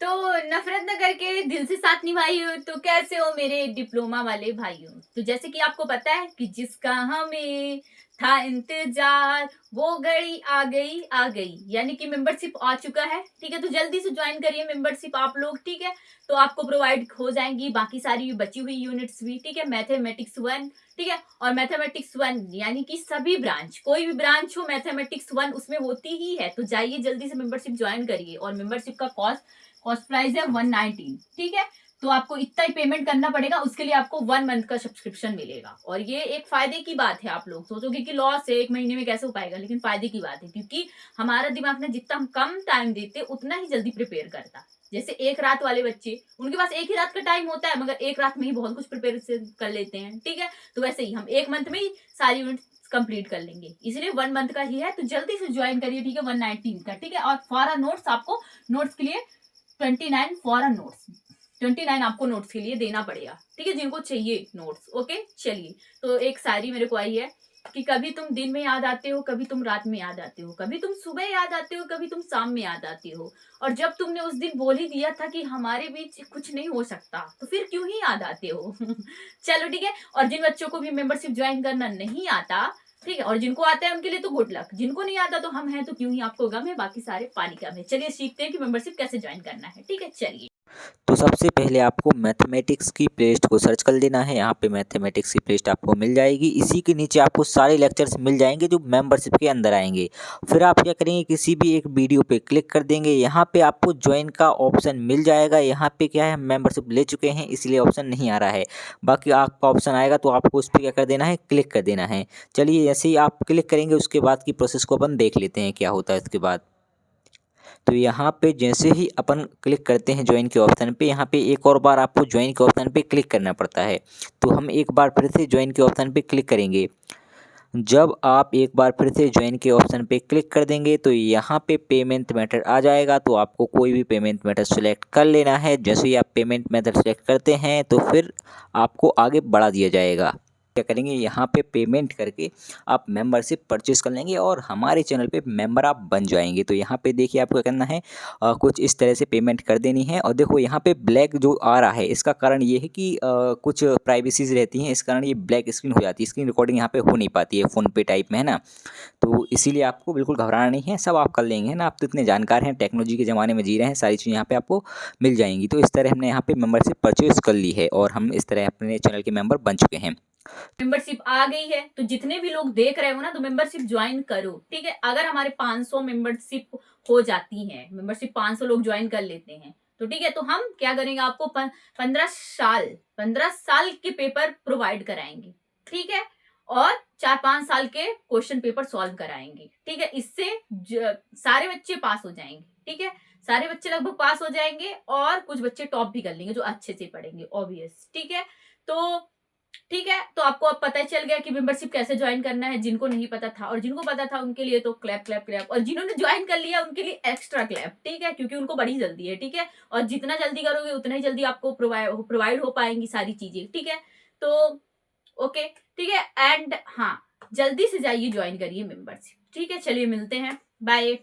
तो नफरत न करके दिल से साथ निभाइयो। तो कैसे हो मेरे डिप्लोमा वाले भाइयों? तो जैसे कि आपको पता है कि जिसका हमें था इंतजार वो घड़ी आ गई, यानी कि मेंबरशिप आ चुका है। ठीक है, तो जल्दी से ज्वाइन करिए मेंबरशिप आप लोग। ठीक है, तो आपको प्रोवाइड हो जाएंगी बाकी सारी बची हुई यूनिट्स भी। ठीक है, मैथमेटिक्स 1, ठीक है, और मैथमेटिक्स 1 यानी कि सभी ब्रांच, कोई भी ब्रांच हो मैथमेटिक्स 1 उसमें होती ही है। तो जाइए जल्दी से मेंबरशिप ज्वाइन करिए। और मेंबरशिप का कॉस्ट प्राइस है 119। ठीक है, तो आपको इतना ही पेमेंट करना पड़ेगा, उसके लिए आपको 1 मंथ का सब्सक्रिप्शन मिलेगा। और ये एक फायदे की बात है। आप लोग सोचोगे कि लॉस है, 1 महीने में कैसे हो पाएगा, लेकिन फायदे की बात है, क्योंकि हमारा दिमाग ना जितना हम कम टाइम देते उतना ही जल्दी प्रिपेयर करता। जैसे एक रात वाले बच्चे, उनके पास एक ही रात का टाइम होता है, मगर एक रात में ही बहुत कुछ प्रिपेयर कर लेते हैं। ठीक है, तो वैसे ही हम 1 मंथ में ही सारी यूनिट कंप्लीट कर लेंगे, इसलिए 1 मंथ का ही है। तो जल्दी से ज्वाइन करिए। ठीक है, 119 का। ठीक है, और फॉर नोट्स आपको नोट्स के लिए 29 फॉर नोट्स, 29 आपको नोट्स के लिए देना पड़ेगा। ठीक है, जिनको चाहिए नोट्स। ओके, चलिए। तो एक शायरी मेरे को आई है कि कभी तुम दिन में याद आते हो, कभी तुम रात में याद आते हो, कभी तुम सुबह याद आते हो, कभी तुम शाम में याद आते हो। और जब तुमने उस दिन बोल ही दिया था कि हमारे बीच कुछ नहीं हो सकता, तो फिर क्यों ही याद आते हो? चलो ठीक है। और जिन बच्चों को भी मेंबरशिप ज्वाइन करना नहीं आता, ठीक है, और जिनको आता है उनके लिए तो गुड लक, जिनको नहीं आता तो हम हैं, तो क्यों ही आपको गम है, बाकी सारे पानी कम है। चलिए सीखते हैं कि मेंबरशिप कैसे ज्वाइन करना है। ठीक है, चलिए। तो सबसे पहले आपको मैथमेटिक्स की प्लेलिस्ट को सर्च कर लेना है। यहाँ पे मैथमेटिक्स की प्लेलिस्ट आपको मिल जाएगी। इसी के नीचे आपको सारे लेक्चर्स मिल जाएंगे जो मेंबरशिप के अंदर आएंगे। फिर आप क्या करेंगे, किसी भी एक वीडियो पे क्लिक कर देंगे। यहाँ पे आपको ज्वाइन का ऑप्शन मिल जाएगा। यहाँ पे क्या है, हम मेंबरशिप ले चुके हैं इसलिए ऑप्शन नहीं आ रहा है। बाकी आपका ऑप्शन आएगा तो आपको उस पर क्या कर देना है, क्लिक कर देना है। चलिए, जैसे ही आप क्लिक करेंगे उसके बाद की प्रोसेस को अपन देख लेते हैं क्या होता है इसके बाद। तो यहाँ पे जैसे ही अपन क्लिक करते हैं ज्वाइन के ऑप्शन पे, यहाँ पे एक और बार आपको ज्वाइन के ऑप्शन पे क्लिक करना पड़ता है। तो हम एक बार फिर से ज्वाइन के ऑप्शन पे क्लिक करेंगे। जब आप एक बार फिर से ज्वाइन के ऑप्शन पे क्लिक कर देंगे तो यहाँ पे पेमेंट मेथड आ जाएगा। तो आपको कोई भी पेमेंट मेथड सेलेक्ट कर लेना है। जैसे ही आप पेमेंट मेथड सेलेक्ट करते हैं तो फिर आपको आगे बढ़ा दिया जाएगा। क्या करेंगे, यहाँ पे पेमेंट करके आप मेंबरशिप परचेस कर लेंगे और हमारे चैनल पे मेंबर आप बन जाएंगे। तो यहाँ पे देखिए आपको क्या करना है, कुछ इस तरह से पेमेंट कर देनी है। और देखो यहाँ पे ब्लैक जो आ रहा है, इसका कारण ये है कि कुछ प्राइवेसीज रहती हैं, इस कारण ये ब्लैक स्क्रीन हो जाती है। स्क्रीन रिकॉर्डिंग यहाँ पे हो नहीं पाती है फ़ोन पे टाइप में, है ना। तो इसीलिए आपको बिल्कुल घबराना नहीं है, सब आप कर लेंगे, है ना। आप तो इतने जानकार हैं, टेक्नोलॉजी के ज़माने में जी रहे हैं, सारी चीज़ें यहाँ पे आपको मिल जाएंगी। तो इस तरह हमने यहाँ पे मेंबरशिप परचेज कर ली है और हम इस तरह अपने चैनल के मेंबर बन चुके हैं। मेंबरशिप आ गई है, तो जितने भी लोग देख रहे हो ना, तो मेंबरशिप ज्वाइन करो। ठीक है, अगर हमारे 500 मेंबरशिप हो जाती है, मेंबरशिप 500 लोग ज्वाइन कर लेते हैं, तो ठीक है, तो हम क्या करेंगे, आपको 15 साल के पेपर प्रोवाइड कराएंगे। ठीक है, और 4-5 साल के क्वेश्चन पेपर सॉल्व कराएंगे। ठीक है, इससे सारे बच्चे पास हो जाएंगे। ठीक है, सारे बच्चे लगभग पास हो जाएंगे, और कुछ बच्चे टॉप भी कर लेंगे जो अच्छे से पढ़ेंगे, ऑब्वियस। ठीक है, तो ठीक है, तो आपको अब पता चल गया कि मेंबरशिप कैसे ज्वाइन करना है। जिनको नहीं पता था और जिनको पता था उनके लिए तो क्लैप क्लैप क्लैप, और जिन्होंने ज्वाइन कर लिया उनके लिए एक्स्ट्रा क्लैप। ठीक है, क्योंकि उनको बड़ी जल्दी है। ठीक है, और जितना जल्दी करोगे उतना ही जल्दी आपको प्रोवाइड हो पाएंगी सारी चीजें। ठीक है, तो ओके, ठीक है, एंड हाँ, जल्दी से जाइए ज्वाइन करिए मेंबरशिप। ठीक है, चलिए मिलते हैं, बाय।